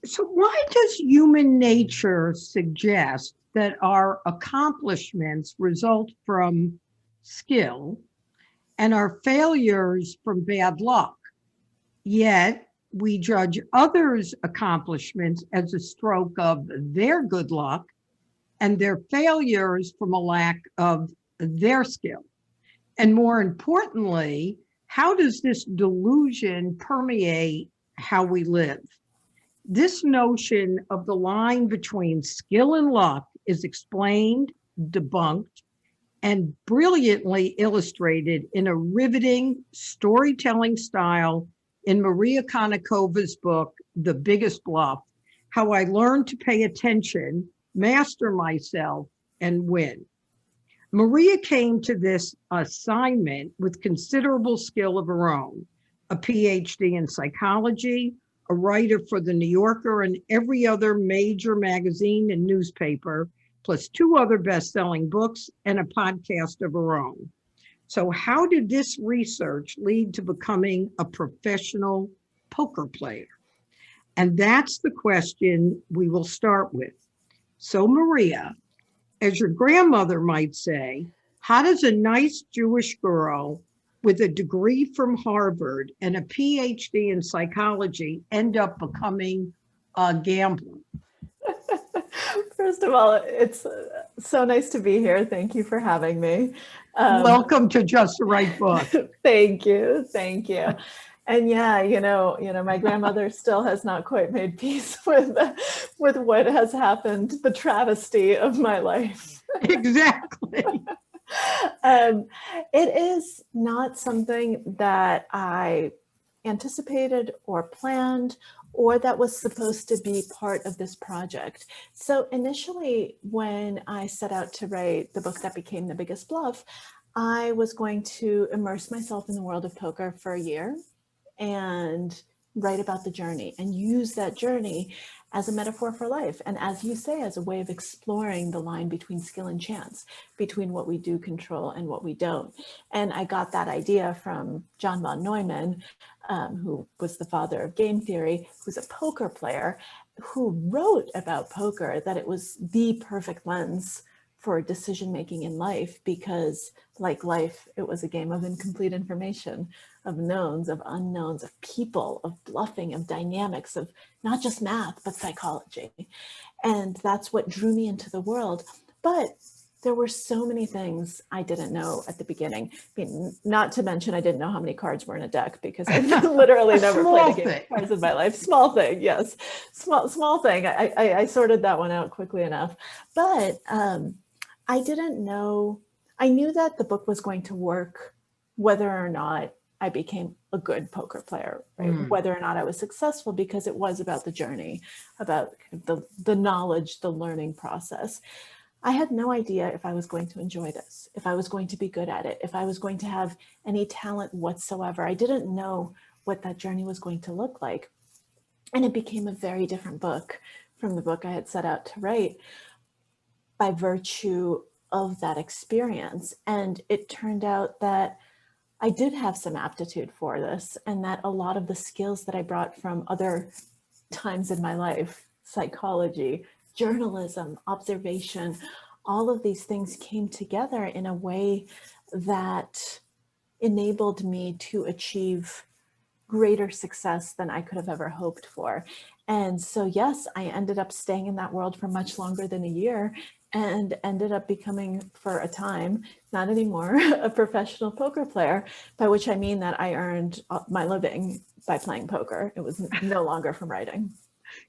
So why does human nature suggest that our accomplishments result from skill and our failures from bad luck? Yet we judge others' accomplishments as a stroke of their good luck and their failures from a lack of their skill. And more importantly, how does this delusion permeate how we live? This notion of the line between skill and luck is explained, debunked, and brilliantly illustrated in a riveting storytelling style in Maria Konnikova's book, The Biggest Bluff: How I Learned to Pay Attention, Master Myself, and Win. Maria came to this assignment with considerable skill of her own, a PhD in psychology, a writer for The New Yorker and every other major magazine and newspaper, plus 2 other best-selling books and a podcast of her own. So how did this research lead to becoming a professional poker player? And that's the question we will start with. So Maria, as your grandmother might say, how does a nice Jewish girl with a degree from Harvard and a PhD in psychology end up becoming a gambler? First of all, it's so nice to be here. Thank you for having me. Welcome to Just the Right Book. Thank you. Thank you. And yeah, my grandmother still has not quite made peace with what has happened, the travesty of my life. Exactly. It is not something that I anticipated or planned, or that was supposed to be part of this project. So initially, when I set out to write the book that became The Biggest Bluff, I was going to immerse myself in the world of poker for a year and write about the journey and use that journey as a metaphor for life. And as you say, as a way of exploring the line between skill and chance, between what we do control and what we don't. And I got that idea from John von Neumann, who was the father of game theory, who's a poker player, who wrote about poker, that it was the perfect lens for decision-making in life, because like life, it was a game of incomplete information, of knowns, of unknowns, of people, of bluffing, of dynamics, of not just math, but psychology. And that's what drew me into the world. But there were so many things I didn't know at the beginning. I mean, not to mention, I didn't know how many cards were in a deck, because I literally never played a game of cards in my life. Small thing, yes. Small thing. I sorted that one out quickly enough. But I didn't know, I knew that the book was going to work whether or not I became a good poker player, right? Whether or not I was successful, because it was about the journey, about the knowledge, the learning process. I had no idea if I was going to enjoy this, if I was going to be good at it, if I was going to have any talent whatsoever. I didn't know what that journey was going to look like. And it became a very different book from the book I had set out to write by virtue of that experience. And it turned out that I did have some aptitude for this, and that a lot of the skills that I brought from other times in my life, psychology, journalism, observation, all of these things came together in a way that enabled me to achieve greater success than I could have ever hoped for. And so, yes, I ended up staying in that world for much longer than a year, and ended up becoming, for a time, not anymore, a professional poker player, by which I mean that I earned my living by playing poker. It was no longer from writing.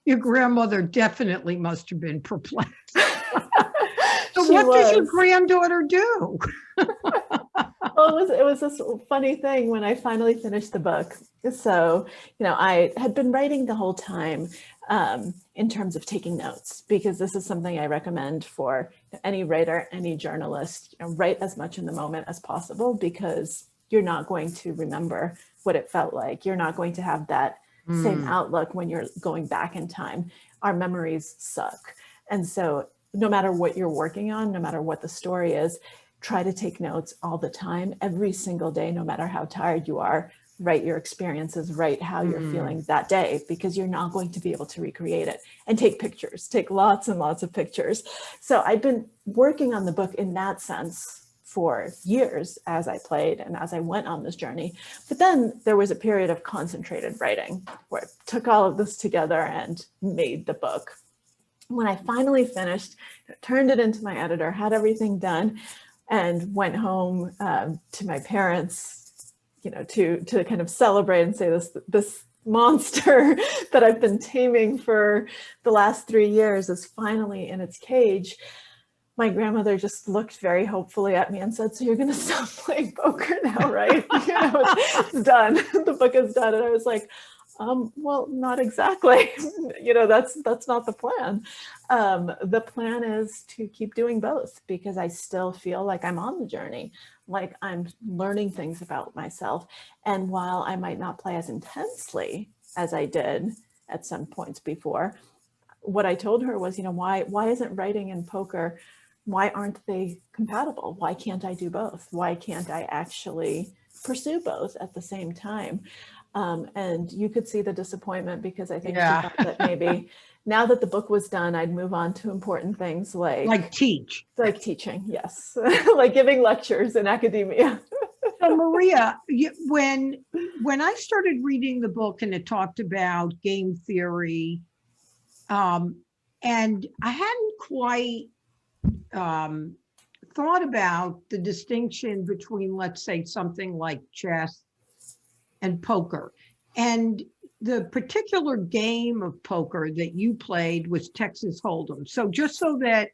Your grandmother definitely must have been perplexed. So She what was. does your granddaughter do? Well, it was this funny thing when I finally finished the book. So, I had been writing the whole time in terms of taking notes, because this is something I recommend for any writer, any journalist. Write as much in the moment as possible, because you're not going to remember what it felt like. You're not going to have that same outlook when you're going back in time. Our memories suck. And so no matter what you're working on, no matter what the story is, try to take notes all the time, every single day, no matter how tired you are. write your experiences, write how you're feeling that day, because you're not going to be able to recreate it. And take pictures, take lots and lots of pictures. So I've been working on the book in that sense for years as I played and as I went on this journey. But then there was a period of concentrated writing where I took all of this together and made the book. When I finally finished, turned it into my editor, had everything done, and went home to my parents, you know, to kind of celebrate and say this monster that I've been taming for the last 3 years is finally in its cage. My grandmother just looked very hopefully at me and said, "So you're going to stop playing poker now, right? You know, it's done. The book is done." And I was like, well, not exactly. You know, that's not the plan. The plan is to keep doing both, because I still feel like I'm on the journey, like I'm learning things about myself. And while I might not play as intensely as I did at some points before, what I told her was, you know, why isn't writing and poker, why aren't they compatible? Why can't I do both? Why can't I actually pursue both at the same time? And you could see the disappointment, because I think she thought that maybe now that the book was done, I'd move on to important things like teach. Like teaching, yes. Like giving lectures in academia. So Maria, when I started reading the book and it talked about game theory, and I hadn't quite thought about the distinction between, let's say, something like chess and poker. And the particular game of poker that you played was Texas Holdem. So just so that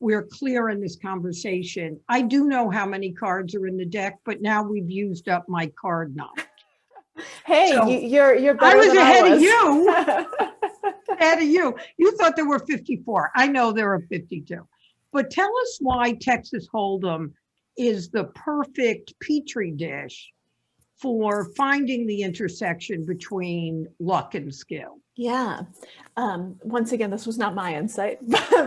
we're clear in this conversation, I do know how many cards are in the deck, but now we've used up my card knowledge. Hey, So you're better I was than ahead I was. of you. Ahead of you. You thought there were 54. I know there are 52. But tell us why Texas Holdem is the perfect petri dish for finding the intersection between luck and skill. Yeah. Once again, this was not my insight,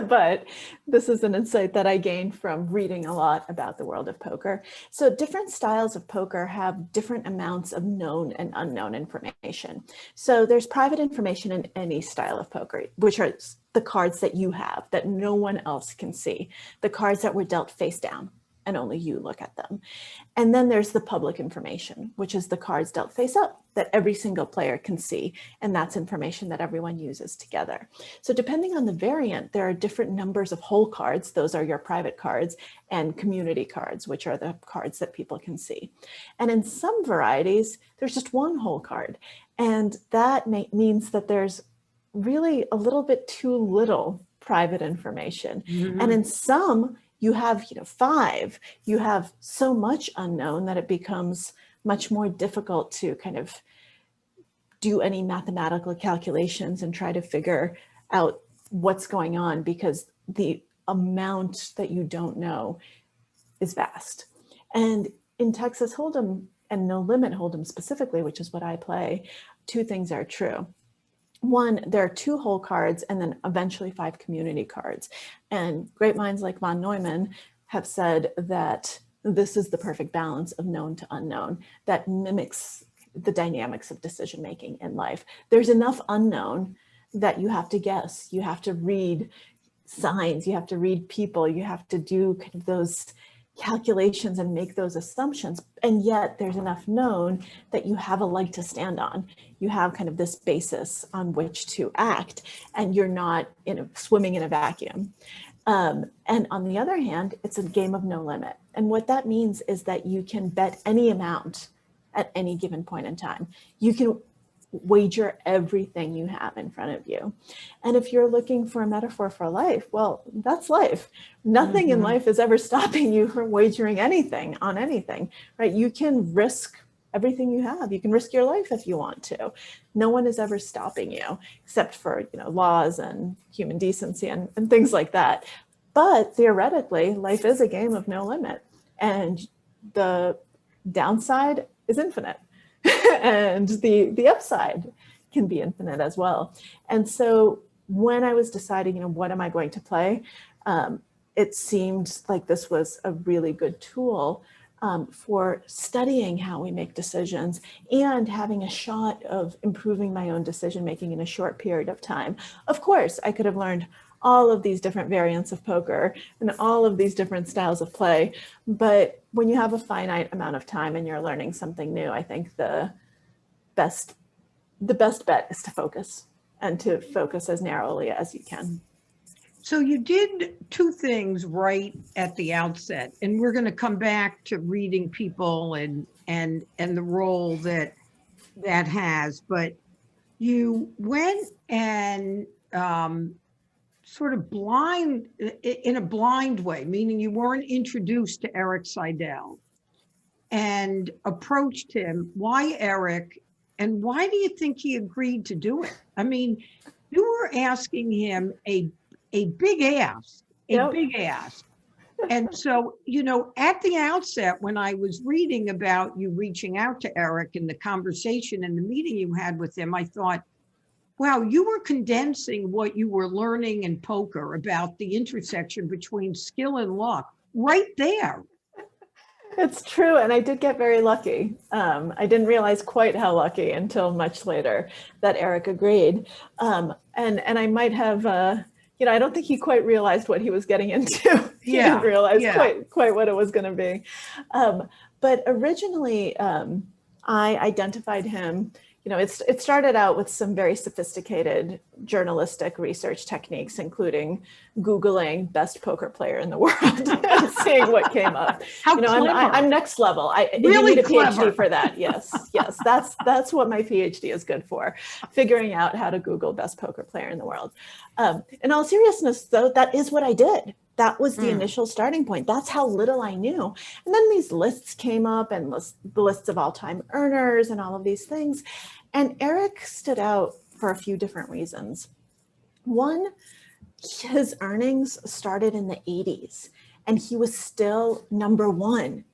but this is an insight that I gained from reading a lot about the world of poker. So different styles of poker have different amounts of known and unknown information. So there's private information in any style of poker, which are the cards that you have that no one else can see, the cards that were dealt face down, and only you look at them. And then there's the public information, which is the cards dealt face up that every single player can see. And that's information that everyone uses together. So depending on the variant, there are different numbers of whole cards. Those are your private cards, and community cards, which are the cards that people can see. And in some varieties, there's just one whole card. And that means that there's really a little bit too little private information. Mm-hmm. And in some, you have, 5, you have so much unknown that it becomes much more difficult to kind of do any mathematical calculations and try to figure out what's going on, because the amount that you don't know is vast. And in Texas Holdem and No Limit Holdem specifically, which is what I play, 2 things are true. One, there are 2 whole cards and then eventually 5 community cards. And great minds like von Neumann have said that this is the perfect balance of known to unknown that mimics the dynamics of decision-making in life. There's enough unknown that you have to guess, you have to read signs, you have to read people, you have to do kind of those calculations and make those assumptions. And yet there's enough known that you have a leg to stand on. You have kind of this basis on which to act, and you're not swimming in a vacuum. And on the other hand, it's a game of no limit. And what that means is that you can bet any amount at any given point in time. You can wager everything you have in front of you. And if you're looking for a metaphor for life, well, that's life. Nothing in life is ever stopping you from wagering anything on anything, right? You can risk everything you have. You can risk your life if you want to. No one is ever stopping you, except for, laws and human decency and things like that. But theoretically, life is a game of no limit, and the downside is infinite. And the upside can be infinite as well. And so when I was deciding, what am I going to play, it seemed like this was a really good tool for studying how we make decisions and having a shot of improving my own decision making in a short period of time. Of course, I could have learned all of these different variants of poker and all of these different styles of play. But when you have a finite amount of time and you're learning something new, I think the best bet is to focus and to focus as narrowly as you can. So you did two things right at the outset, and we're going to come back to reading people and the role that has, but you went and sort of in a blind way, meaning you weren't introduced to Eric Seidel, and approached him. Why Eric? And why do you think he agreed to do it? I mean, you were asking him a big ask, Yep. big ask. And so, at the outset, when I was reading about you reaching out to Eric and the conversation and the meeting you had with him, I thought, wow, you were condensing what you were learning in poker about the intersection between skill and luck right there. It's true. And I did get very lucky. I didn't realize quite how lucky until much later that Eric agreed. And I might have, I don't think he quite realized what he was getting into. He didn't realize quite what it was going to be. But originally, I identified him. It started out with some very sophisticated journalistic research techniques, including Googling best poker player in the world and seeing what came up. I'm next level. You need a PhD for that. Yes. That's what my PhD is good for, figuring out how to Google best poker player in the world. In all seriousness, though, that is what I did. That was the initial starting point. That's how little I knew. And then these lists came up and the lists of all-time earners and all of these things. And Eric stood out for a few different reasons. One, his earnings started in the 80s and he was still number one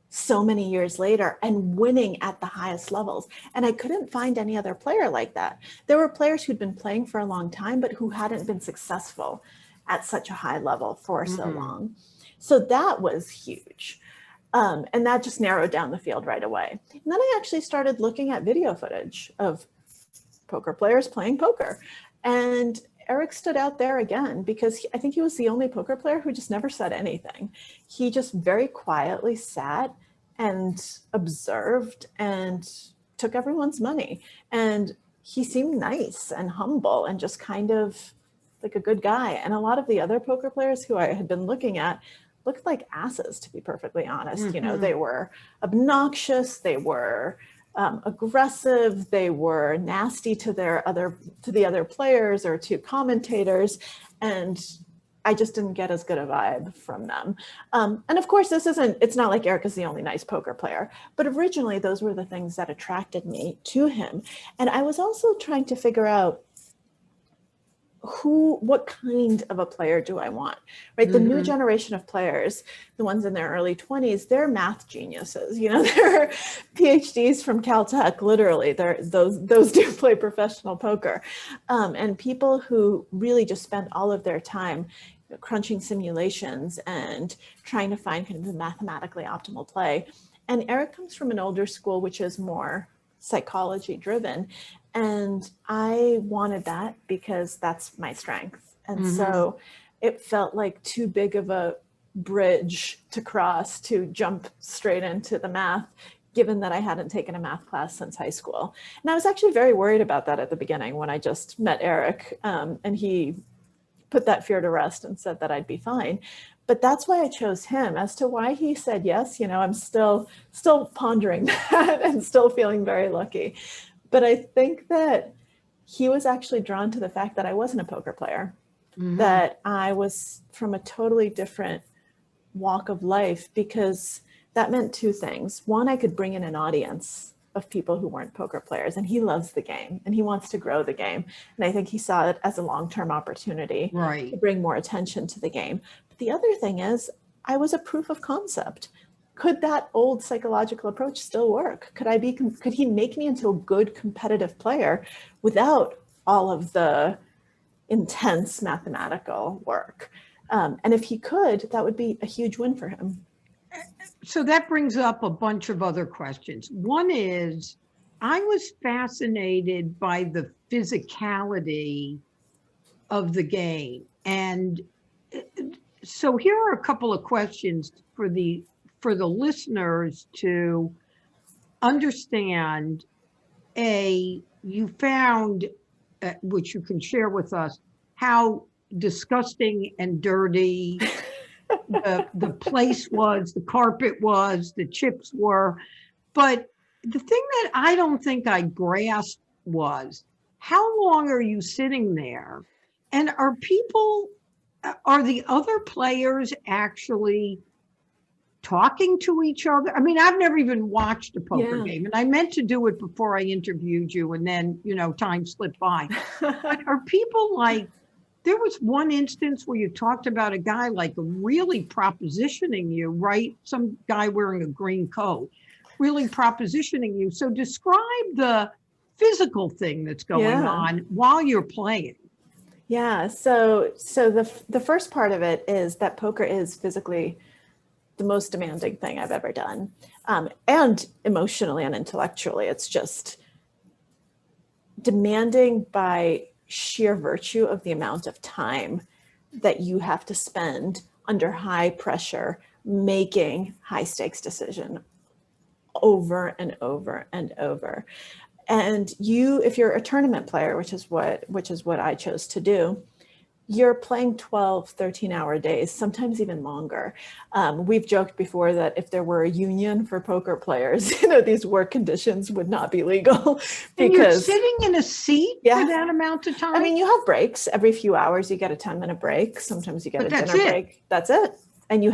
so many years later and winning at the highest levels. And I couldn't find any other player like that. There were players who'd been playing for a long time, but who hadn't been successful at such a high level for so long. So that was huge. And that just narrowed down the field right away. And then I actually started looking at video footage of poker players playing poker. And Eric stood out there again, because I think he was the only poker player who just never said anything. He just very quietly sat and observed and took everyone's money. And he seemed nice and humble and just kind of like a good guy. And a lot of the other poker players who I had been looking at looked like asses, to be perfectly honest. They were obnoxious, they were aggressive, they were nasty to the other players or to commentators. And I just didn't get as good a vibe from them. And of course, it's not like Eric is the only nice poker player, but originally those were the things that attracted me to him. And I was also trying to figure out what kind of a player do I want, right? The new generation of players, the ones in their early 20s, they're math geniuses. They're PhDs from Caltech, literally. Those do play professional poker. And people who really just spend all of their time crunching simulations and trying to find kind of the mathematically optimal play. And Eric comes from an older school, which is more psychology driven. And I wanted that because that's my strength. And so it felt like too big of a bridge to cross to jump straight into the math, given that I hadn't taken a math class since high school. And I was actually very worried about that at the beginning when I just met Eric, and he put that fear to rest and said that I'd be fine. But that's why I chose him. As to why he said yes, I'm still pondering that and still feeling very lucky. But I think that he was actually drawn to the fact that I wasn't a poker player, that I was from a totally different walk of life, because that meant two things. One, I could bring in an audience of people who weren't poker players, and he loves the game and he wants to grow the game. And I think he saw it as a long-term opportunity to bring more attention to the game. But the other thing is, I was a proof of concept. Could that old psychological approach still work? Could he make me into a good competitive player without all of the intense mathematical work? And if he could, that would be a huge win for him. So that brings up a bunch of other questions. One is, I was fascinated by the physicality of the game. And so here are a couple of questions for the listeners to understand. You found, which you can share with us, how disgusting and dirty the place was, the carpet was, the chips were. But the thing that I don't think I grasped was, how long are you sitting there? And are the other players actually talking to each other? I mean, I've never even watched a poker Yeah. game, and I meant to do it before I interviewed you, and then, time slipped by. But are people like, there was one instance where you talked about a guy like really propositioning you, right? Some guy wearing a green coat, really propositioning you. So describe the physical thing that's going Yeah. on while you're playing. Yeah. So the first part of it is that poker is physically the most demanding thing I've ever done. And emotionally and intellectually, it's just demanding by sheer virtue of the amount of time that you have to spend under high pressure making high stakes decision over and over and over. And if you're a tournament player, which is what I chose to do, you're playing 12, 13-hour days, sometimes even longer. We've joked before that if there were a union for poker players, these work conditions would not be legal. And you're Because sitting in a seat for that amount of time? I mean, you have breaks. Every few hours, you get a 10-minute break. Sometimes you get a dinner break. That's it. And you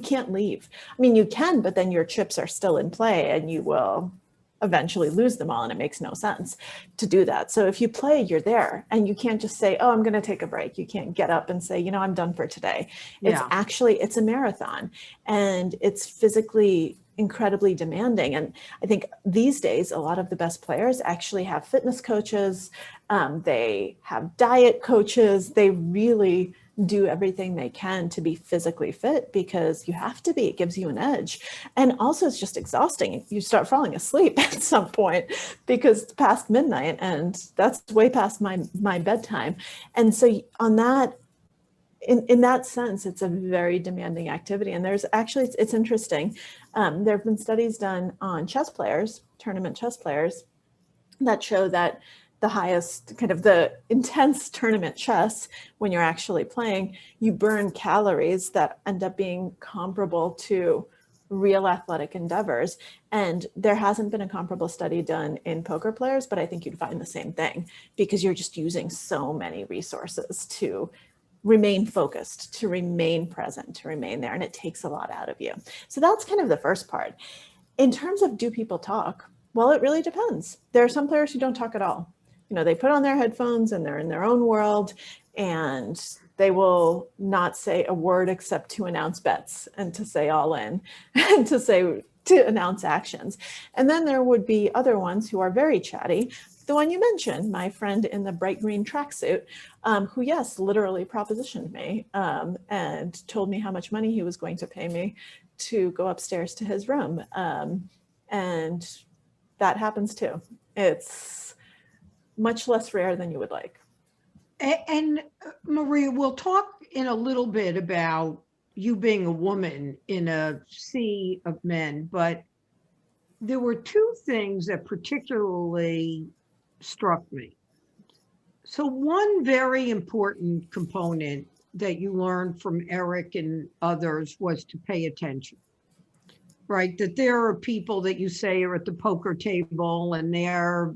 can't leave. I mean, you can, but then your chips are still in play and you will eventually lose them all, and it makes no sense to do that. So if you play, you're there, and you can't just say, oh, I'm going to take a break. You can't get up and say, I'm done for today. Yeah. It's a marathon, and it's physically incredibly demanding. And I think these days, a lot of the best players actually have fitness coaches. They have diet coaches. They really do everything they can to be physically fit, because you have to be. It gives you an edge. And also, it's just exhausting. You start falling asleep at some point because it's past midnight, and that's way past my bedtime. And so on that, in that sense, it's a very demanding activity. And there's actually, it's interesting. There have been studies done on chess players, tournament chess players, that show that the highest kind of the intense tournament chess, when you're actually playing, you burn calories that end up being comparable to real athletic endeavors. And there hasn't been a comparable study done in poker players, but I think you'd find the same thing, because you're just using so many resources to remain focused, to remain present, to remain there. And it takes a lot out of you. So that's kind of the first part. In terms of, do people talk? Well, it really depends. There are some players who don't talk at all. They put on their headphones and they're in their own world, and they will not say a word except to announce bets and to say all in and to announce actions. And then there would be other ones who are very chatty. The one you mentioned, my friend in the bright green tracksuit, who, yes, literally propositioned me and told me how much money he was going to pay me to go upstairs to his room. And that happens too. It's much less rare than you would like. And Maria, we'll talk in a little bit about you being a woman in a sea of men, but there were two things that particularly struck me. So one very important component that you learned from Eric and others was to pay attention. Right, that there are people that you say are at the poker table and they're,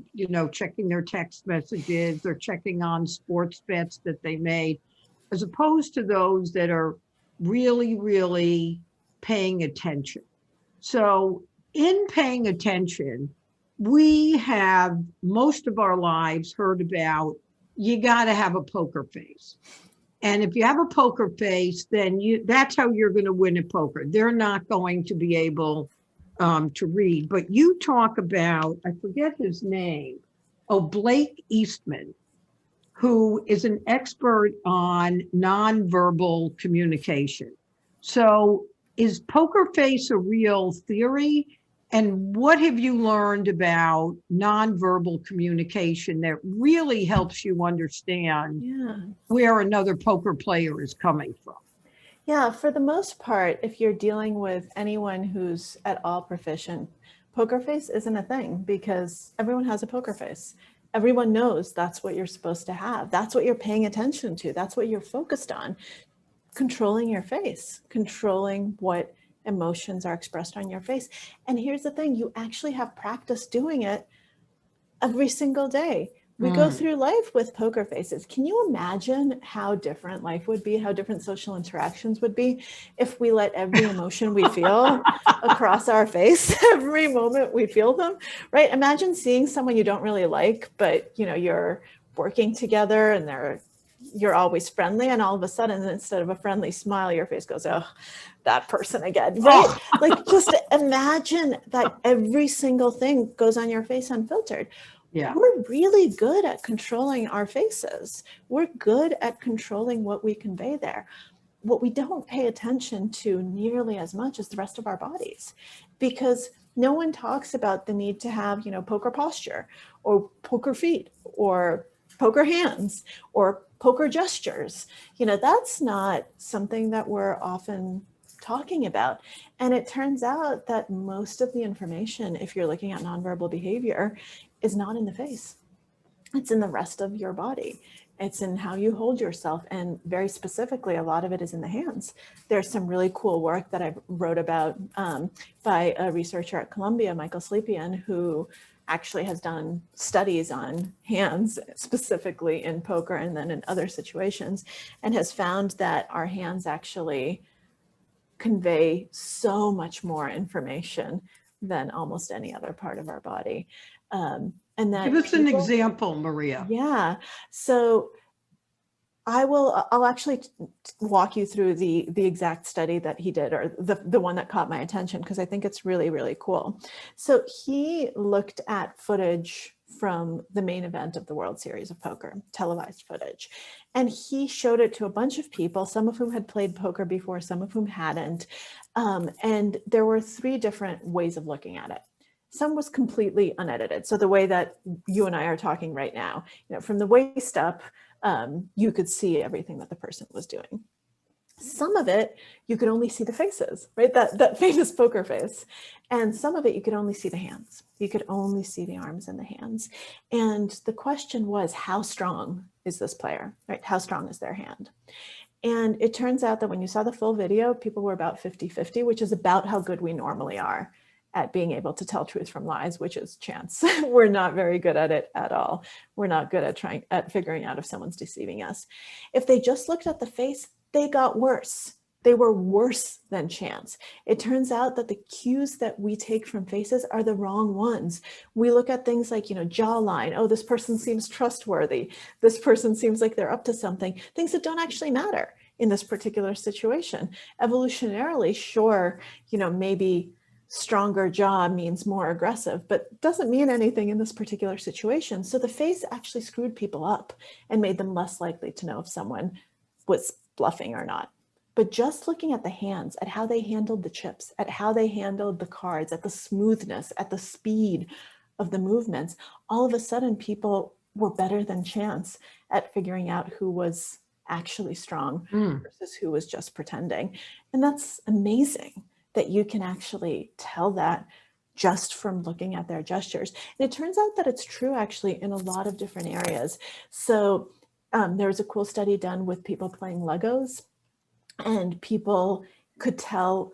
checking their text messages, they're checking on sports bets that they made, as opposed to those that are really, really paying attention. So in paying attention, we have most of our lives heard about, you got to have a poker face. And if you have a poker face, then that's how you're going to win at poker. They're not going to be able to read. But you talk about, I forget his name, Blake Eastman, who is an expert on nonverbal communication. So is poker face a real theory? And what have you learned about nonverbal communication that really helps you understand Yeah. where another poker player is coming from? Yeah, for the most part, if you're dealing with anyone who's at all proficient, poker face isn't a thing because everyone has a poker face. Everyone knows that's what you're supposed to have. That's what you're paying attention to. That's what you're focused on. Controlling your face, controlling what emotions are expressed on your face. And here's the thing, you actually have practice doing it every single day. We go through life with poker faces. Can you imagine how different life would be, how different social interactions would be if we let every emotion we feel across our face every moment we feel them, right? Imagine seeing someone you don't really like, but you're working together and you're always friendly, and all of a sudden, instead of a friendly smile, your face goes, oh, that person again, right? Oh. Like, just imagine that every single thing goes on your face unfiltered. Yeah. We're really good at controlling our faces. We're good at controlling what we convey there. What we don't pay attention to nearly as much is the rest of our bodies, because no one talks about the need to have, poker posture or poker feet or poker hands or poker gestures. That's not something that we're often talking about. And it turns out that most of the information, if you're looking at nonverbal behavior, is not in the face. It's in the rest of your body. It's in how you hold yourself. And very specifically, a lot of it is in the hands. There's some really cool work that I wrote about by a researcher at Columbia, Michael Slepian, who actually has done studies on hands, specifically in poker and then in other situations, and has found that our hands actually convey so much more information than almost any other part of our body. And that Give us an example, Maria. Yeah. So I'll actually walk you through the exact study that he did, or the one that caught my attention, because I think it's really, really cool. So he looked at footage from the main event of the World Series of Poker, televised footage. And he showed it to a bunch of people, some of whom had played poker before, some of whom hadn't. And there were 3 different ways of looking at it. Some was completely unedited. So the way that you and I are talking right now, from the waist up, you could see everything that the person was doing. Some of it, you could only see the faces, right? That famous poker face. And some of it, you could only see the hands. You could only see the arms and the hands. And the question was, how strong is this player, right? How strong is their hand? And it turns out that when you saw the full video, people were about 50-50, which is about how good we normally are at being able to tell truth from lies, which is chance. We're not very good at it at all. We're not good at figuring out if someone's deceiving us. If they just looked at the face, they got worse. They were worse than chance. It turns out that the cues that we take from faces are the wrong ones. We look at things like, jawline. Oh, this person seems trustworthy. This person seems like they're up to something. Things that don't actually matter in this particular situation. Evolutionarily, sure, maybe stronger jaw means more aggressive, but doesn't mean anything in this particular situation. So the face actually screwed people up and made them less likely to know if someone was bluffing or not. But just looking at the hands, at how they handled the chips, at how they handled the cards, at the smoothness, at the speed of the movements, all of a sudden people were better than chance at figuring out who was actually strong versus who was just pretending. And that's amazing that you can actually tell that just from looking at their gestures. And it turns out that it's true actually in a lot of different areas. So there was a cool study done with people playing Legos, and people could tell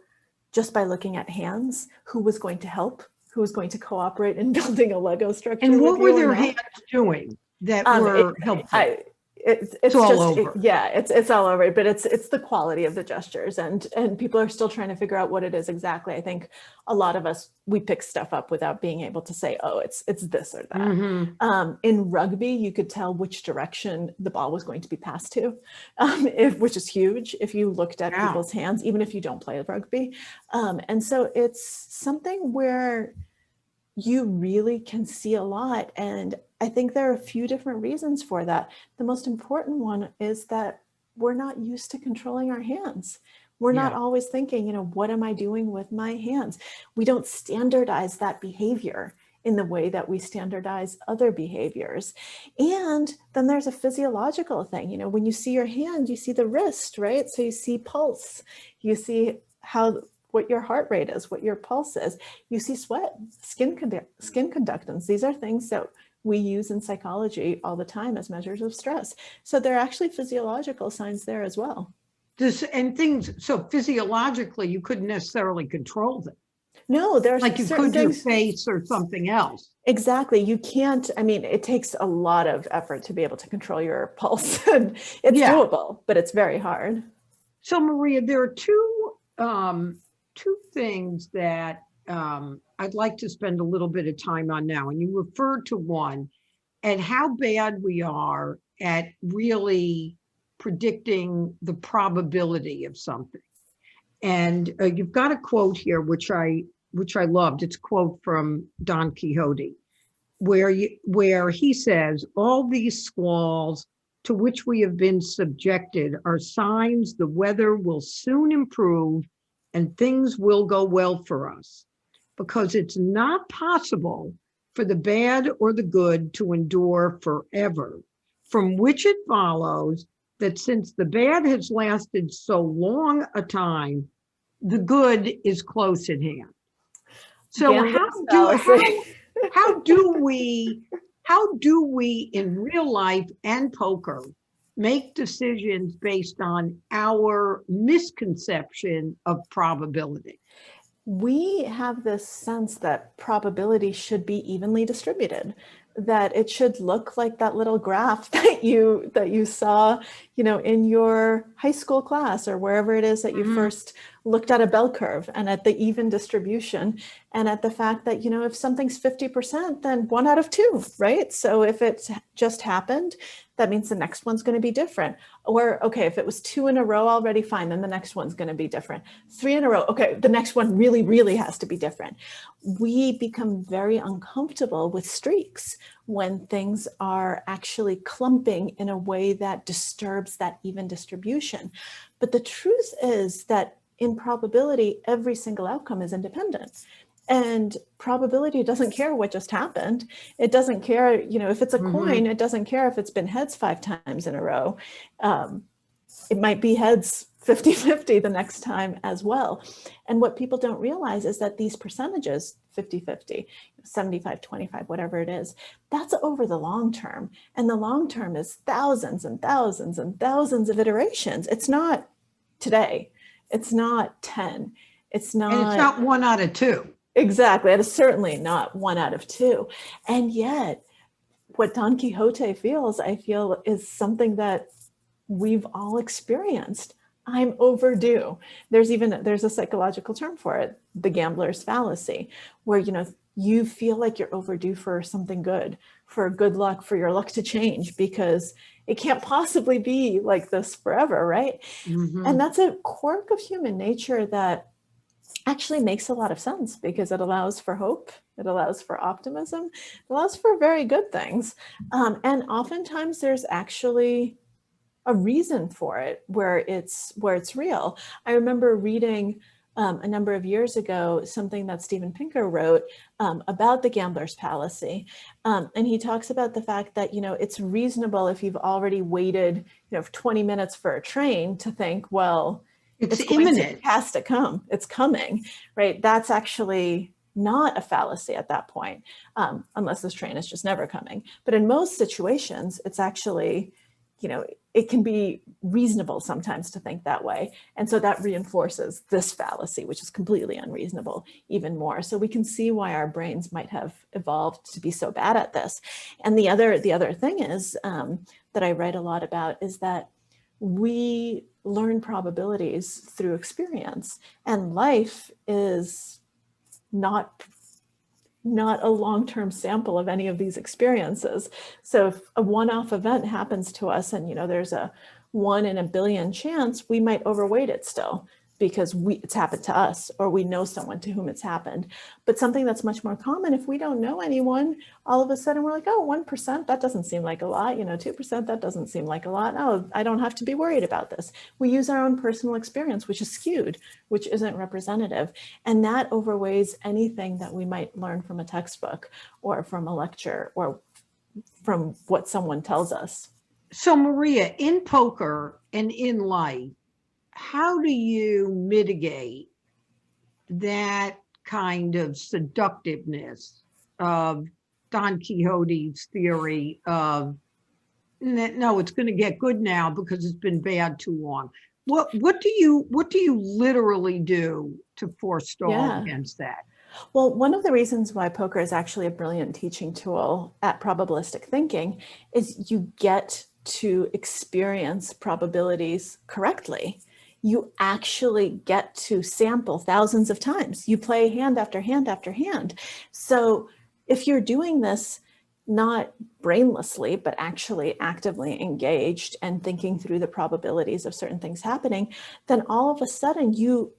just by looking at hands who was going to help, who was going to cooperate in building a Lego structure. And what were their hands doing that were helpful? It's all just over. It's all over, but it's the quality of the gestures, and people are still trying to figure out what it is exactly. I think a lot of us, we pick stuff up without being able to say, oh, it's this or that. In rugby, you could tell which direction the ball was going to be passed to, which is huge if you looked at people's hands, even if you don't play rugby. And so it's something where you really can see a lot. And I think there are a few different reasons for that. The most important one is that we're not used to controlling our hands. We're not Yeah. always thinking, what am I doing with my hands? We don't standardize that behavior in the way that we standardize other behaviors. And then there's a physiological thing. When you see your hand, you see the wrist, right? So you see pulse, you see what your heart rate is, what your pulse is. You see sweat, skin conductance. These are things that we use in psychology all the time as measures of stress. So there are actually physiological signs there as well. So physiologically, you couldn't necessarily control them. No, there's Like you certain could your things. face or something else. Exactly. You can't, it takes a lot of effort to be able to control your pulse. And it's doable, but it's very hard. So Maria, there are two things that I'd like to spend a little bit of time on now. And you referred to one, and how bad we are at really predicting the probability of something. And you've got a quote here, which I loved. It's a quote from Don Quixote, where he says, "All these squalls to which we have been subjected are signs the weather will soon improve and things will go well for us, because it's not possible for the bad or the good to endure forever, from which it follows that since the bad has lasted so long a time, the good is close at hand." So how do we in real life and poker make decisions based on our misconception of probability? We have this sense that probability should be evenly distributed, that it should look like that little graph that you saw, in your high school class or wherever it is that you first looked at a bell curve, and at the even distribution, and at the fact that, if something's 50%, then 1 out of 2, right? So if it just happened, that means the next one's going to be different. Or, okay, if it was 2 in a row already, fine, then the next one's going to be different. 3 in a row, okay, the next one really, really has to be different. We become very uncomfortable with streaks when things are actually clumping in a way that disturbs that even distribution. But the truth is that in probability, every single outcome is independent. And probability doesn't care what just happened. It doesn't care, if it's a coin, it doesn't care if it's been heads 5 times in a row. It might be heads 50-50 the next time as well. And what people don't realize is that these percentages, 50-50, 75-25, whatever it is, that's over the long term. And the long term is thousands and thousands and thousands of iterations. It's not today. It's not 10. It's not. And it's not 1 out of 2. Exactly. It is certainly not 1 out of 2. And yet, what Don Quixote feels, I feel, is something that we've all experienced. I'm overdue. There's a psychological term for it, the gambler's fallacy, where, you feel like you're overdue for something good, for good luck, for your luck to change, because it can't possibly be like this forever, right? And that's a quirk of human nature that actually makes a lot of sense, because it allows for hope, it allows for optimism, it allows for very good things. And oftentimes there's actually a reason for it where it's real. I remember reading a number of years ago something that Steven Pinker wrote about the gambler's fallacy. And he talks about the fact that, it's reasonable if you've already waited, 20 minutes for a train to think, well, it's imminent. It has to come. It's coming, right? That's actually not a fallacy at that point, unless this train is just never coming. But in most situations, it's actually, it can be reasonable sometimes to think that way. And so that reinforces this fallacy, which is completely unreasonable, even more. So we can see why our brains might have evolved to be so bad at this. And the other thing is that I write a lot about is that we learn probabilities through experience, and life is not a long-term sample of any of these experiences. So if a one-off event happens to us and, there's a 1 in a billion chance, we might overweight it still. because it's happened to us, or we know someone to whom it's happened. But something that's much more common, if we don't know anyone, all of a sudden we're like, oh, 1%, that doesn't seem like a lot. 2%, that doesn't seem like a lot. Oh, I don't have to be worried about this. We use our own personal experience, which is skewed, which isn't representative. And that overweighs anything that we might learn from a textbook or from a lecture or from what someone tells us. So Maria, in poker and in life, how do you mitigate that kind of seductiveness of Don Quixote's theory of, no, it's going to get good now because it's been bad too long? What do you literally do to forestall against that? Well, one of the reasons why poker is actually a brilliant teaching tool at probabilistic thinking is you get to experience probabilities correctly. You actually get to sample thousands of times. You play hand after hand after hand. So if you're doing this not brainlessly, but actually actively engaged and thinking through the probabilities of certain things happening, then all of a sudden you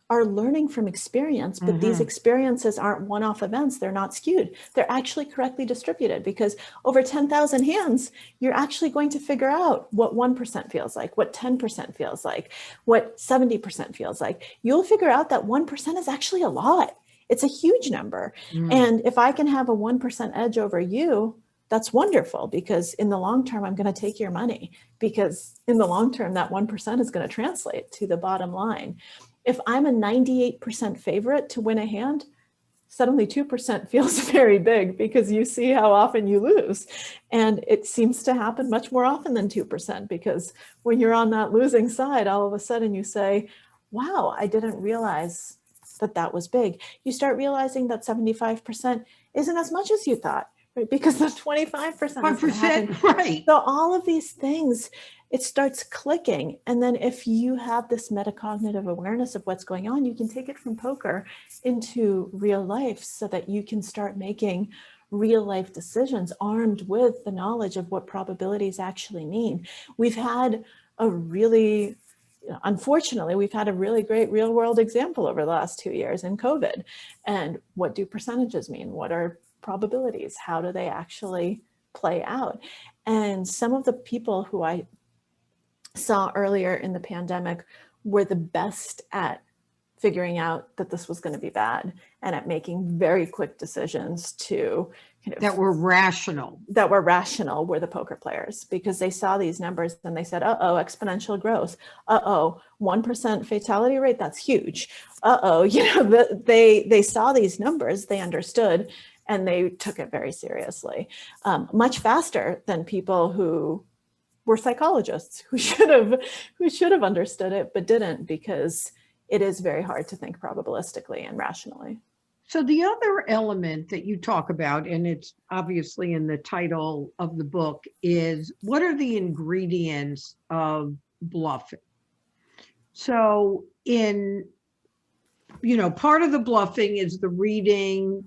are learning from experience, but these experiences aren't one-off events. They're not skewed. They're actually correctly distributed, because over 10,000 hands, you're actually going to figure out what 1% feels like, what 10% feels like, what 70% feels like. You'll figure out that 1% is actually a lot. It's a huge number. And if I can have a 1% edge over you, that's wonderful, because in the long term, I'm going to take your money, because in the long term, that 1% is going to translate to the bottom line. If I'm a 98% favorite to win a hand, suddenly 2% feels very big, because you see how often you lose. And it seems to happen much more often than 2%, because when you're on that losing side, all of a sudden you say, wow, I didn't realize that that was big. You start realizing that 75% isn't as much as you thought, right? Because the 25% is going to happen. Right. So all of these things, it starts clicking. And then if you have this metacognitive awareness of what's going on, you can take it from poker into real life, so that you can start making real life decisions armed with the knowledge of what probabilities actually mean. Unfortunately, we've had a really great real world example over the last 2 years in COVID. And what do percentages mean? What are probabilities? How do they actually play out? And some of the people who I saw earlier in the pandemic were the best at figuring out that this was going to be bad, and at making very quick decisions to that were rational were the poker players, because they saw these numbers and they said, uh-oh, exponential growth. Uh-oh, 1% fatality rate, that's huge. Uh-oh, they saw these numbers, they understood, and they took it very seriously, much faster than people who were psychologists, who should have understood it, but didn't, because it is very hard to think probabilistically and rationally. So the other element that you talk about, and it's obviously in the title of the book, is what are the ingredients of bluffing? So part of the bluffing is the reading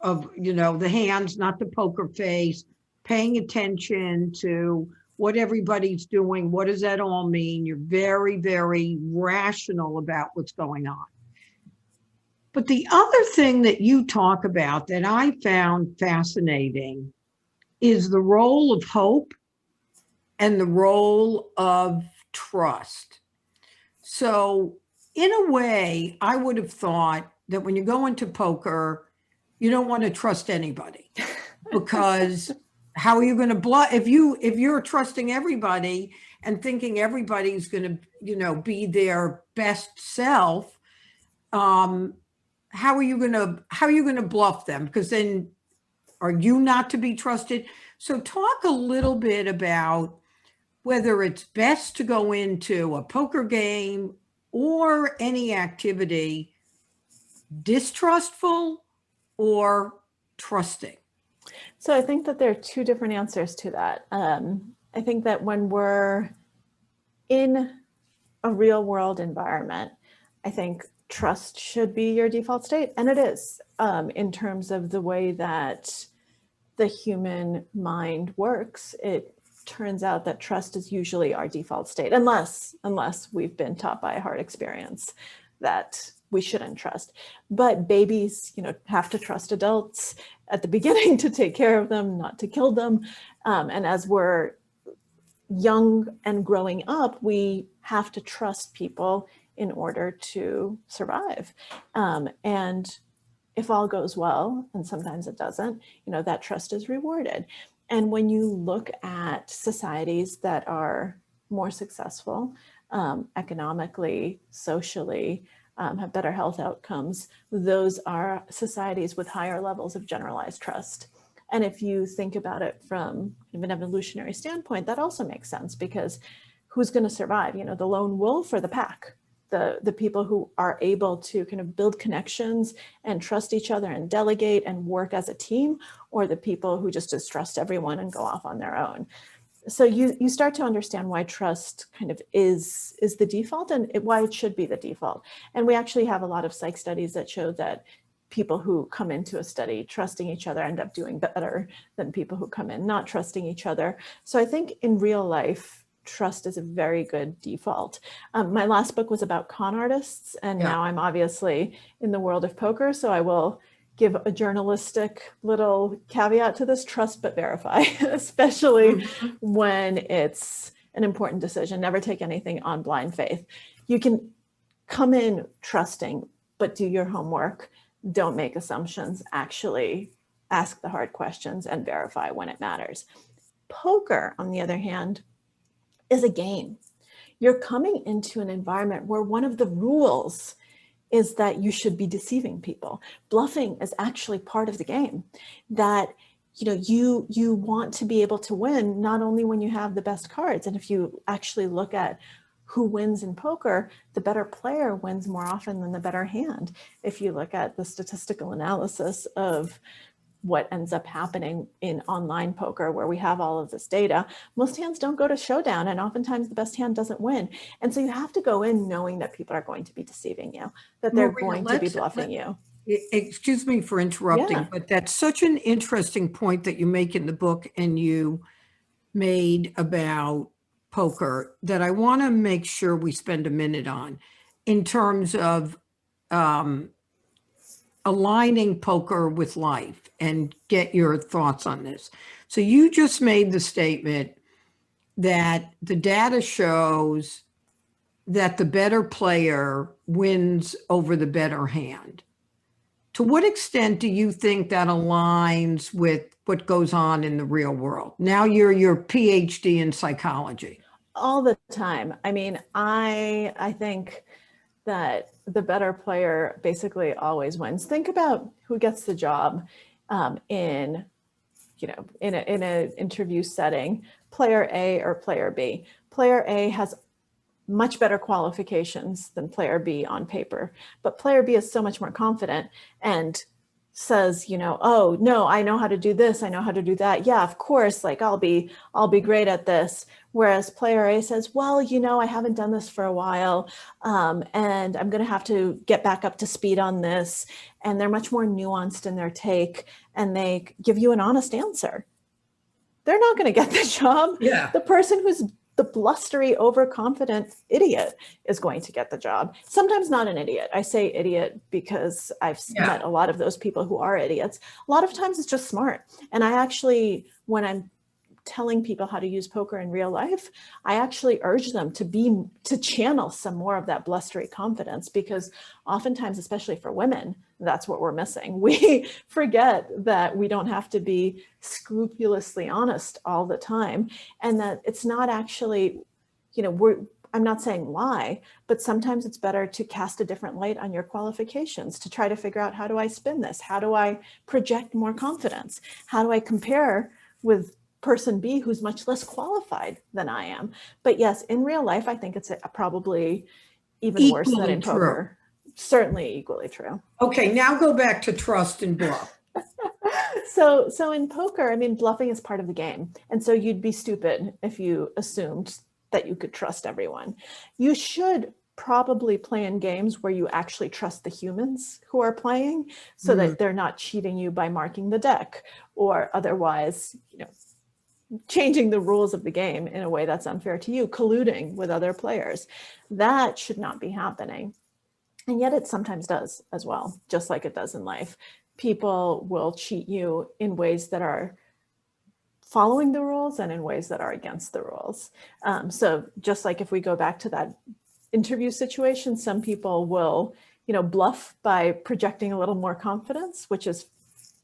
of, the hands, not the poker face, paying attention to what everybody's doing. What does that all mean? You're very, very rational about what's going on. But the other thing that you talk about that I found fascinating is the role of hope and the role of trust. So in a way, I would have thought that when you go into poker, you don't want to trust anybody, because how are you going to bluff? If you're trusting everybody and thinking everybody's going to, be their best self, how are you going to bluff them? Because then are you not to be trusted? So talk a little bit about whether it's best to go into a poker game or any activity distrustful or trusting. So I think that there are two different answers to that. I think that when we're in a real world environment, I think trust should be your default state. And it is, in terms of the way that the human mind works. turns out that trust is usually our default state, unless we've been taught by a hard experience that we shouldn't trust. But babies, have to trust adults at the beginning to take care of them, not to kill them. And as we're young and growing up, we have to trust people in order to survive. And if all goes well, and sometimes it doesn't, that trust is rewarded. And when you look at societies that are more successful, economically, socially, have better health outcomes, those are societies with higher levels of generalized trust. And if you think about it from an evolutionary standpoint, that also makes sense, because who's going to survive? The lone wolf or the pack? The people who are able to kind of build connections and trust each other and delegate and work as a team, or the people who just distrust everyone and go off on their own. So you start to understand why trust kind of is the default, and why it should be the default. And we actually have a lot of psych studies that show that people who come into a study trusting each other end up doing better than people who come in not trusting each other. So I think in real life, trust is a very good default. My last book was about con artists, and now I'm obviously in the world of poker. So I will give a journalistic little caveat to this: trust but verify, especially when it's an important decision. Never take anything on blind faith. You can come in trusting, but do your homework. Don't make assumptions. Actually ask the hard questions and verify when it matters. Poker, on the other hand, is a game. You're coming into an environment where one of the rules is that you should be deceiving people. Bluffing is actually part of the game, that you want to be able to win not only when you have the best cards. And if you actually look at who wins in poker, the better player wins more often than the better hand. If you look at the statistical analysis of what ends up happening in online poker, where we have all of this data, most hands don't go to showdown, and oftentimes the best hand doesn't win. And so you have to go in knowing that people are going to be deceiving you, that they're going to be bluffing you. Excuse me for interrupting, but that's such an interesting point that you make in the book, and you made about poker, that I want to make sure we spend a minute on, in terms of aligning poker with life, and get your thoughts on this. So you just made the statement that the data shows that the better player wins over the better hand. To what extent do you think that aligns with what goes on in the real world? Now you're your PhD in psychology. All the time. I mean, I think that the better player basically always wins. Think about who gets the job in an interview setting, player A or player B. Player A has much better qualifications than player B on paper, but player B is so much more confident and says, oh no, I know how to do this, I know how to do that. Yeah, of course, like I'll be great at this. Whereas player A says, well, I haven't done this for a while, and I'm going to have to get back up to speed on this. And they're much more nuanced in their take, and they give you an honest answer. They're not going to get the job. Yeah. The person who's the blustery, overconfident idiot is going to get the job. Sometimes not an idiot. I say idiot because I've met a lot of those people who are idiots. A lot of times it's just smart. And I actually, when I'm telling people how to use poker in real life, I actually urge them to channel some more of that blustery confidence, because oftentimes, especially for women, that's what we're missing. We forget that we don't have to be scrupulously honest all the time, and that it's not actually, I'm not saying lie, but sometimes it's better to cast a different light on your qualifications, to try to figure out, how do I spin this? How do I project more confidence? How do I compare with person B who's much less qualified than I am? But yes, in real life, I think it's probably even worse than in poker. Certainly equally true. Okay, now go back to trust and bluff. So in poker, I mean, bluffing is part of the game. And so you'd be stupid if you assumed that you could trust everyone. You should probably play in games where you actually trust the humans who are playing, so that they're not cheating you by marking the deck, or otherwise, changing the rules of the game in a way that's unfair to you, colluding with other players. That should not be happening. And yet it sometimes does as well, just like it does in life. People will cheat you in ways that are following the rules and in ways that are against the rules. So just like if we go back to that interview situation, some people will, bluff by projecting a little more confidence, which is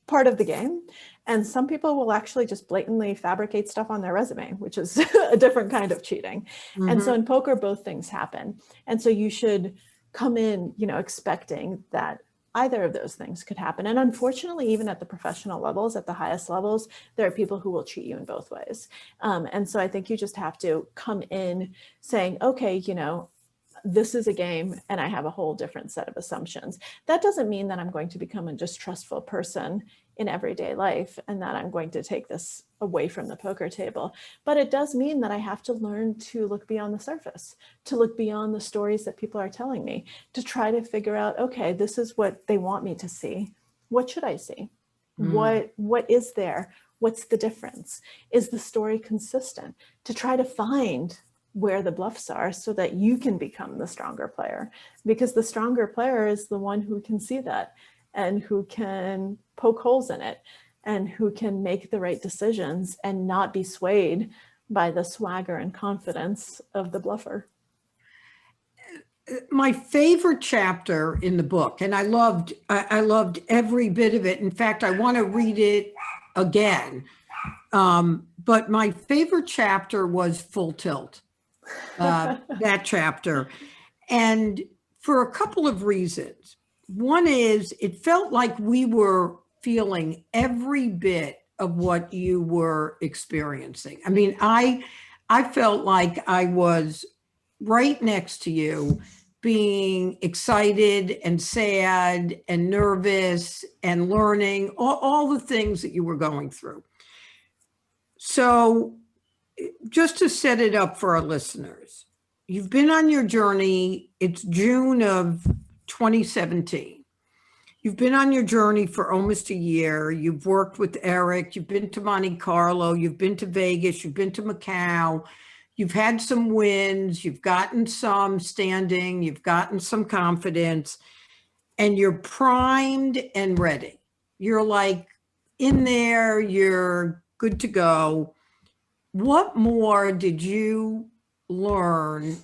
part of the game. And some people will actually just blatantly fabricate stuff on their resume, which is a different kind of cheating. And so in poker, both things happen. And so you should come in, expecting that either of those things could happen. And unfortunately, even at the professional levels, at the highest levels, there are people who will cheat you in both ways. And so I think you just have to come in saying, okay, this is a game and I have a whole different set of assumptions. That doesn't mean that I'm going to become a distrustful person in everyday life and that I'm going to take this away from the poker table. But it does mean that I have to learn to look beyond the surface, to look beyond the stories that people are telling me, to try to figure out, okay, this is what they want me to see. What should I see? What is there? What's the difference? Is the story consistent? To try to find where the bluffs are so that you can become the stronger player, because the stronger player is the one who can see that and who can poke holes in it and who can make the right decisions and not be swayed by the swagger and confidence of the bluffer. My favorite chapter in the book, and I loved every bit of it. In fact, I want to read it again. But my favorite chapter was Full Tilt. That chapter, and for a couple of reasons. One is it felt like we were feeling every bit of what you were experiencing. I mean, I felt like I was right next to you, being excited and sad and nervous and learning all the things that you were going through. So just to set it up for our listeners, you've been on your journey. It's June of 2017. You've been on your journey for almost a year. You've worked with Eric. You've been to Monte Carlo. You've been to Vegas. You've been to Macau. You've had some wins. You've gotten some standing. You've gotten some confidence. And you're primed and ready. You're like in there. You're good to go. What more did you learn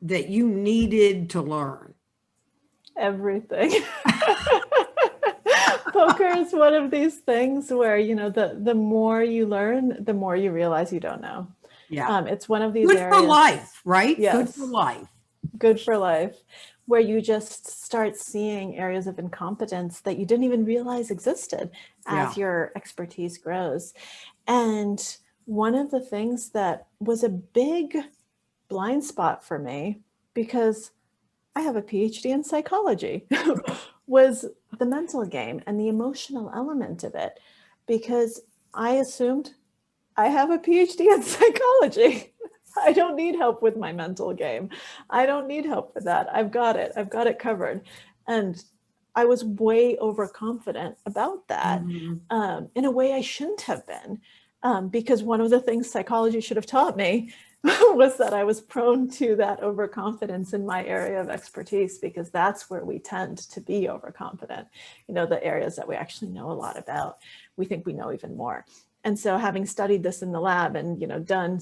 that you needed to learn? Everything. Poker is one of these things where, the more you learn, the more you realize you don't know. Yeah. It's one of these good areas. For life, right? Yes. Good for life. Good for life, where you just start seeing areas of incompetence that you didn't even realize existed as your expertise grows. And one of the things that was a big blind spot for me, because I have a PhD in psychology, was the mental game and the emotional element of it, because I assumed I have a PhD in psychology. I don't need help with my mental game. I don't need help with that. I've got it covered. And I was way overconfident about that in a way I shouldn't have been. Because one of the things psychology should have taught me was that I was prone to that overconfidence in my area of expertise, because that's where we tend to be overconfident. The areas that we actually know a lot about, we think we know even more. And so having studied this in the lab and, done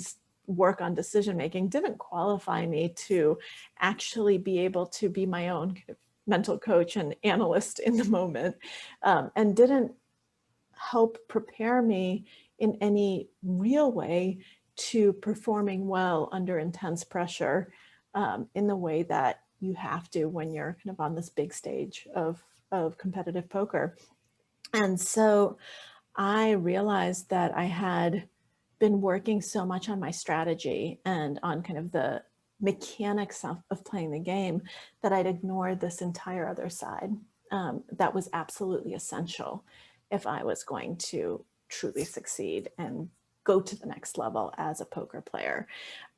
work on decision-making didn't qualify me to actually be able to be my own kind of mental coach and analyst in the moment, and didn't help prepare me in any real way to performing well under intense pressure, in the way that you have to when you're kind of on this big stage of competitive poker. And so I realized that I had been working so much on my strategy and on kind of the mechanics of playing the game that I'd ignored this entire other side, that was absolutely essential if I was going to truly succeed and go to the next level as a poker player.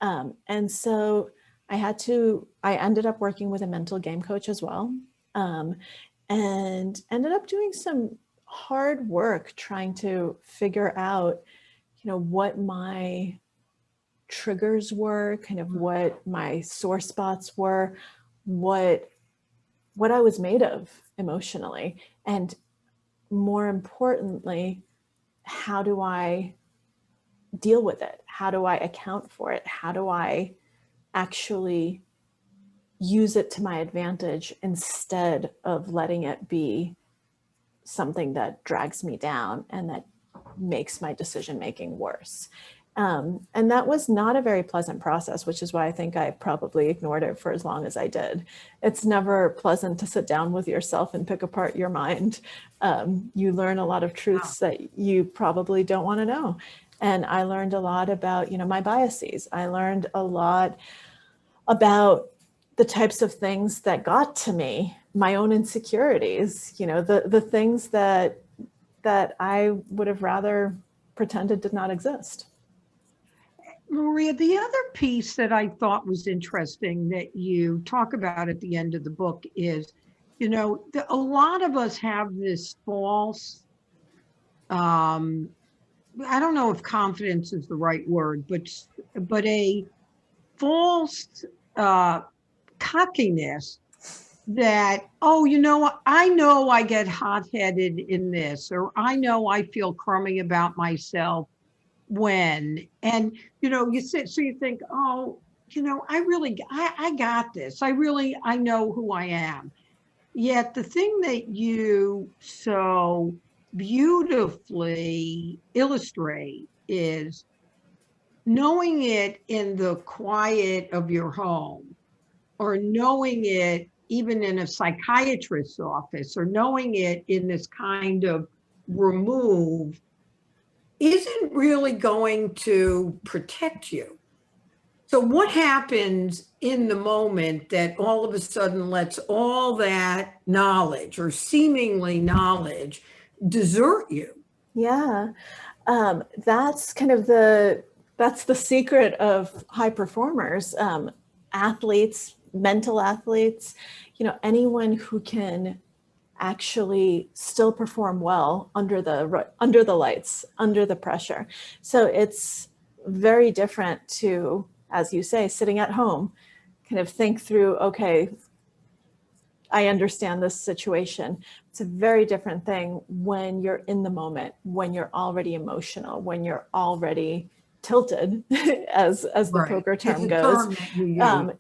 And so I ended up working with a mental game coach as well, and ended up doing some hard work trying to figure out, what my triggers were, kind of what my sore spots were, what I was made of emotionally, and more importantly, how do I deal with it? How do I account for it? How do I actually use it to my advantage instead of letting it be something that drags me down and that makes my decision making worse? And that was not a very pleasant process, which is why I think I probably ignored it for as long as I did. It's never pleasant to sit down with yourself and pick apart your mind. You learn a lot of truths that you probably don't want to know. And I learned a lot about, my biases. I learned a lot about the types of things that got to me, my own insecurities, the things that I would have rather pretended did not exist. Maria, the other piece that I thought was interesting that you talk about at the end of the book is, a lot of us have this false, I don't know if confidence is the right word, but a false cockiness that, oh, I know I get hot-headed in this, or I know I feel crummy about myself when, and you sit, so you think, oh, I got this. I know who I am. Yet the thing that you so beautifully illustrate is knowing it in the quiet of your home, or knowing it even in a psychiatrist's office, or knowing it in this kind of remove, isn't really going to protect you. So what happens in the moment that all of a sudden lets all that knowledge or seemingly knowledge desert you? Yeah, that's kind of that's the secret of high performers, athletes, mental athletes, anyone who can actually still perform well under the lights, under the pressure. So it's very different to, as you say, sitting at home, kind of think through, okay, I understand this situation. It's a very different thing when you're in the moment, when you're already emotional, when you're already tilted, as the poker term goes,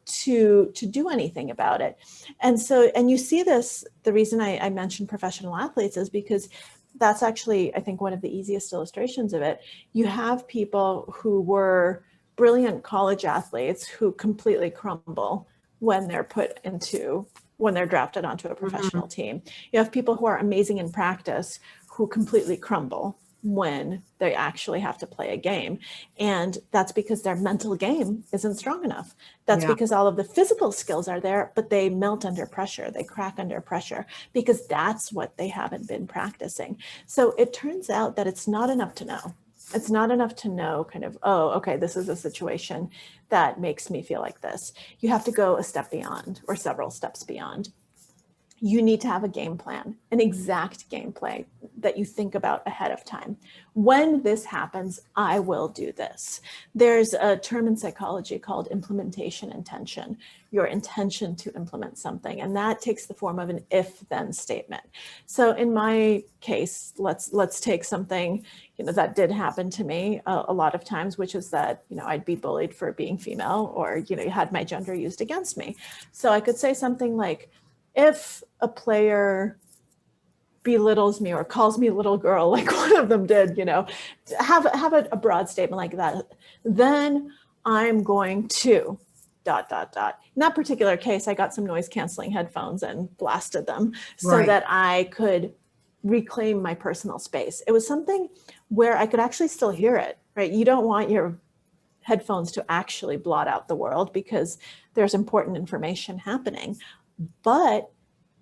to do anything about it. And so, and you see this, the reason I mentioned professional athletes is because that's actually, I think, one of the easiest illustrations of it. You have people who were brilliant college athletes who completely crumble when they're drafted onto a professional team. You have people who are amazing in practice who completely crumble when they actually have to play a game. And that's because their mental game isn't strong enough. That's because all of the physical skills are there, but they melt under pressure. They crack under pressure because that's what they haven't been practicing. So it turns out that it's not enough to know. It's not enough to know kind of, oh, okay, this is a situation that makes me feel like this. You have to go a step beyond, or several steps beyond. You need to have a game plan, an exact game plan that you think about ahead of time. When this happens, I will do this. There's a term in psychology called implementation intention, your intention to implement something. And that takes the form of an if-then statement. So in my case, let's take something that did happen to me a lot of times, which is that I'd be bullied for being female, or you had my gender used against me. So I could say something like, if a player belittles me or calls me little girl, like one of them did, have a broad statement like that, then I'm going to ... In that particular case, I got some noise canceling headphones and blasted them so that I could reclaim my personal space. It was something where I could actually still hear it, right? You don't want your headphones to actually blot out the world because there's important information happening. But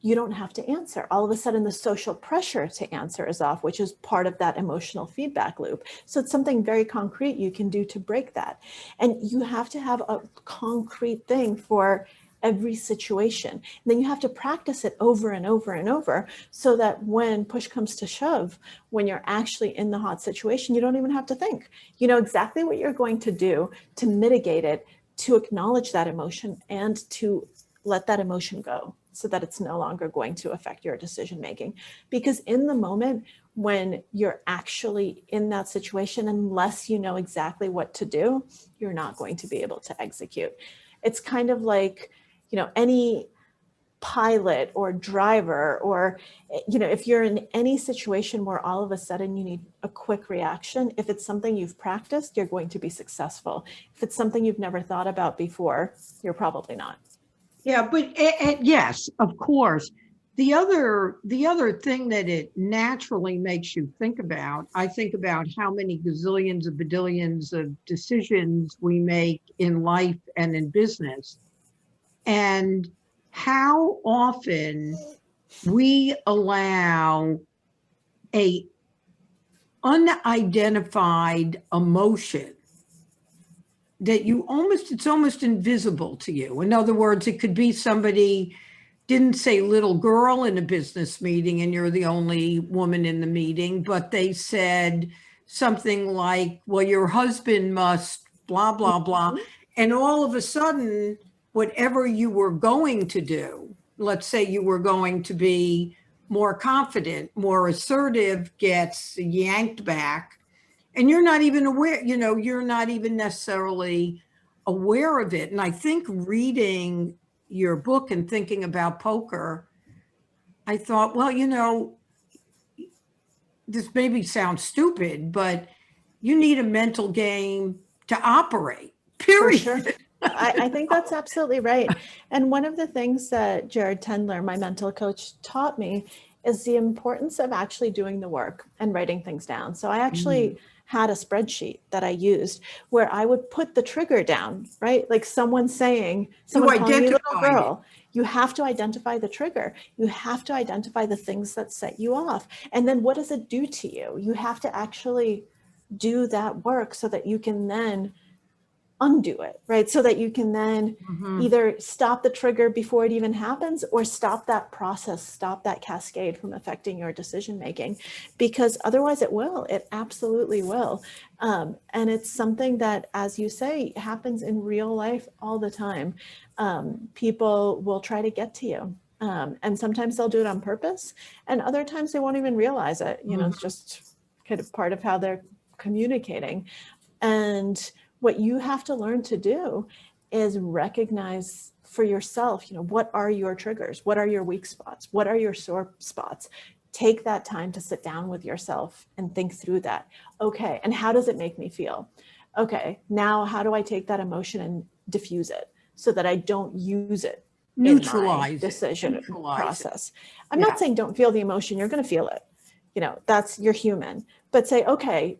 you don't have to answer. All of a sudden, the social pressure to answer is off, which is part of that emotional feedback loop. So it's something very concrete you can do to break that. And you have to have a concrete thing for every situation. And then you have to practice it over and over and over so that when push comes to shove, when you're actually in the hot situation, you don't even have to think. You know exactly what you're going to do to mitigate it, to acknowledge that emotion, and to let that emotion go so that it's no longer going to affect your decision making. Because in the moment when you're actually in that situation, unless you know exactly what to do, you're not going to be able to execute. It's kind of like, you know, any pilot or driver, or, you know, if you're in any situation where all of a sudden you need a quick reaction, if it's something you've practiced, you're going to be successful. If it's something you've never thought about before, you're probably not. Yeah, but yes, of course. The other thing that it naturally makes you think about, I think about how many gazillions of badillions of decisions we make in life and in business, and how often we allow a unidentified emotion that it's almost invisible to you. In other words, it could be somebody didn't say little girl in a business meeting and you're the only woman in the meeting, but they said something like, well, your husband must blah, blah, blah. Mhm. And all of a sudden, whatever you were going to do, let's say you were going to be more confident, more assertive, gets yanked back. And you're not even aware, you're not even necessarily aware of it. And I think reading your book and thinking about poker, I thought, well, this maybe sounds stupid, but you need a mental game to operate, For sure. period. I think that's absolutely right. And one of the things that Jared Tendler, my mental coach, taught me is the importance of actually doing the work and writing things down. So I actually had a spreadsheet that I used where I would put the trigger down, right? Like someone calling me little Identified it. girl. You have to identify the trigger. You have to identify the things that set you off. And then what does it do to you? You have to actually do that work so that you can then undo it, right? So that you can then either stop the trigger before it even happens, or stop that process, stop that cascade from affecting your decision making, because otherwise it absolutely will. And it's something that, as you say, happens in real life all the time. People will try to get to you. And sometimes they'll do it on purpose, and other times they won't even realize it. It's just kind of part of how they're communicating. And what you have to learn to do is recognize for yourself, what are your triggers? What are your weak spots? What are your sore spots? Take that time to sit down with yourself and think through that. Okay, and how does it make me feel? Okay, now how do I take that emotion and diffuse it so that I don't use it in my decision process? I'm not saying don't feel the emotion. You're going to feel it. You're human. But say, okay,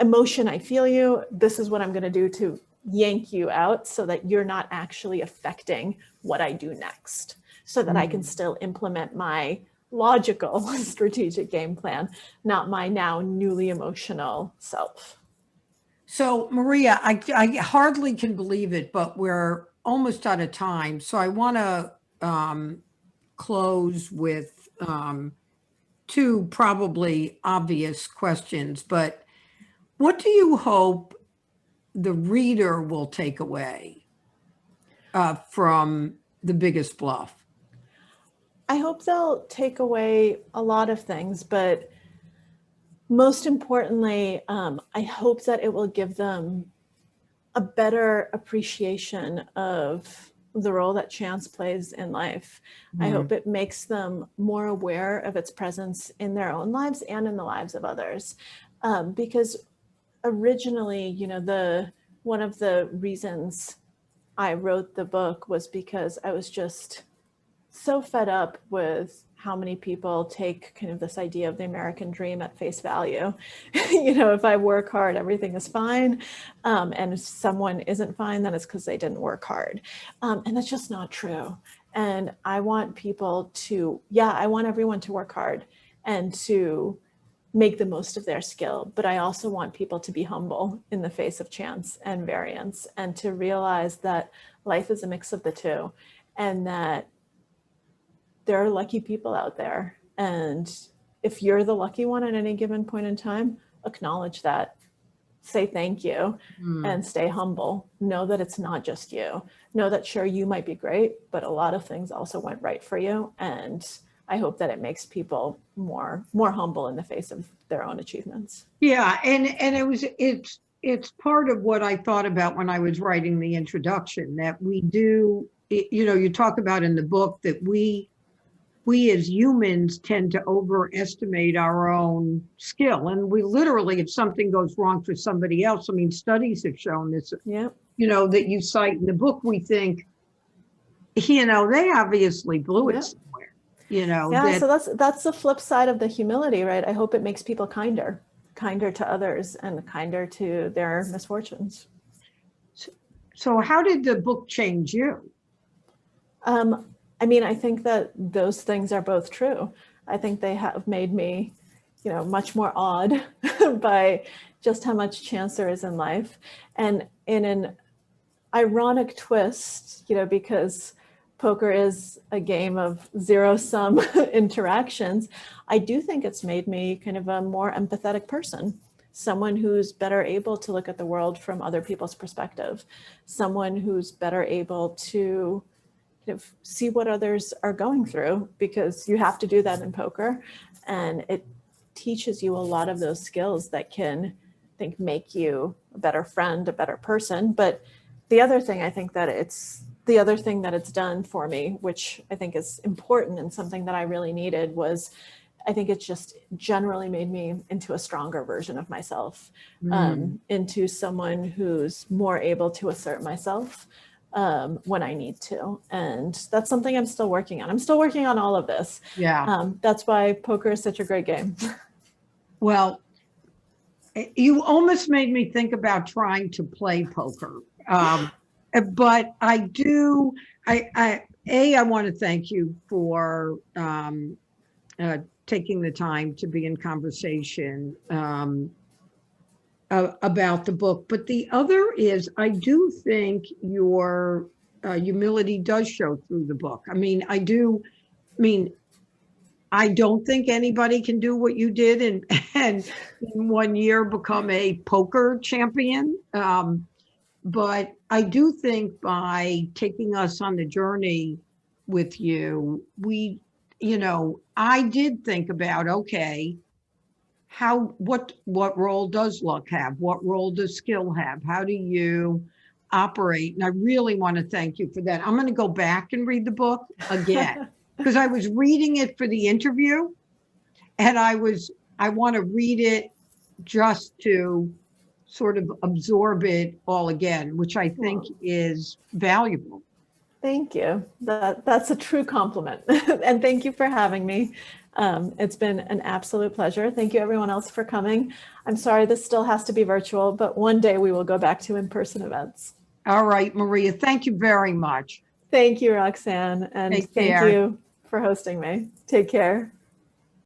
emotion, I feel you. This is what I'm going to do to yank you out so that you're not actually affecting what I do next, so that I can still implement my logical strategic game plan, not my now newly emotional self. So, Maria, I hardly can believe it, but we're almost out of time. So I want to close with two probably obvious questions, but what do you hope the reader will take away from The Biggest Bluff? I hope they'll take away a lot of things, but most importantly, I hope that it will give them a better appreciation of the role that chance plays in life. I hope it makes them more aware of its presence in their own lives and in the lives of others. Because originally, one of the reasons I wrote the book was because I was just so fed up with how many people take kind of this idea of the American dream at face value. If I work hard, everything is fine. And if someone isn't fine, then it's because they didn't work hard. And that's just not true. And I want people to, I want everyone to work hard and to make the most of their skill. But I also want people to be humble in the face of chance and variance, and to realize that life is a mix of the two. and that there are lucky people out there. And if you're the lucky one at any given point in time, acknowledge that, say thank you, and stay humble. Know that it's not just you. Know that sure, you might be great, but a lot of things also went right for you. And I hope that it makes people more humble in the face of their own achievements. Yeah, and it's part of what I thought about when I was writing the introduction, that we do, you know, you talk about in the book that we as humans tend to overestimate our own skill. And we literally, if something goes wrong for somebody else, I mean, studies have shown this, Yeah. you know, that you cite in the book, we think, you know, they obviously blew it somewhere, you know. Yeah, so that's the flip side of the humility, right? I hope it makes people kinder to others and kinder to their misfortunes. So how did the book change you? I mean, I think that those things are both true. I think they have made me, you know, much more awed by just how much chance there is in life. And in an ironic twist, you know, because poker is a game of zero-sum interactions, I do think it's made me kind of a more empathetic person, someone who's better able to look at the world from other people's perspective, someone who's better able to see what others are going through, because you have to do that in poker. And it teaches you a lot of those skills that can, I think, make you a better friend, a better person. But the other thing that it's done for me, which I think is important and something that I really needed, was I think it's just generally made me into a stronger version of myself, into someone who's more able to assert myself when I need to. And that's something I'm still working on. I'm still working on all of this. Yeah. That's why poker is such a great game. Well, you almost made me think about trying to play poker. But I do, I want to thank you for taking the time to be in conversation about the book. But the other is, I do think your humility does show through the book. I mean, I don't think anybody can do what you did and in 1 year become a poker champion. But I do think by taking us on the journey with you, I did think about, okay, what role does luck have? What role does skill have? How do you operate? And I really want to thank you for that. I'm going to go back and read the book again because I was reading it for the interview, and I want to read it just to sort of absorb it all again, which I think is valuable. Thank you. That's a true compliment. And thank you for having me. It's been an absolute pleasure. Thank you everyone else for coming. I'm sorry this still has to be virtual, but one day we will go back to in-person events. All right, Maria, thank you very much. Thank you, Roxanne. And Take thank care. you for hosting me. Take care.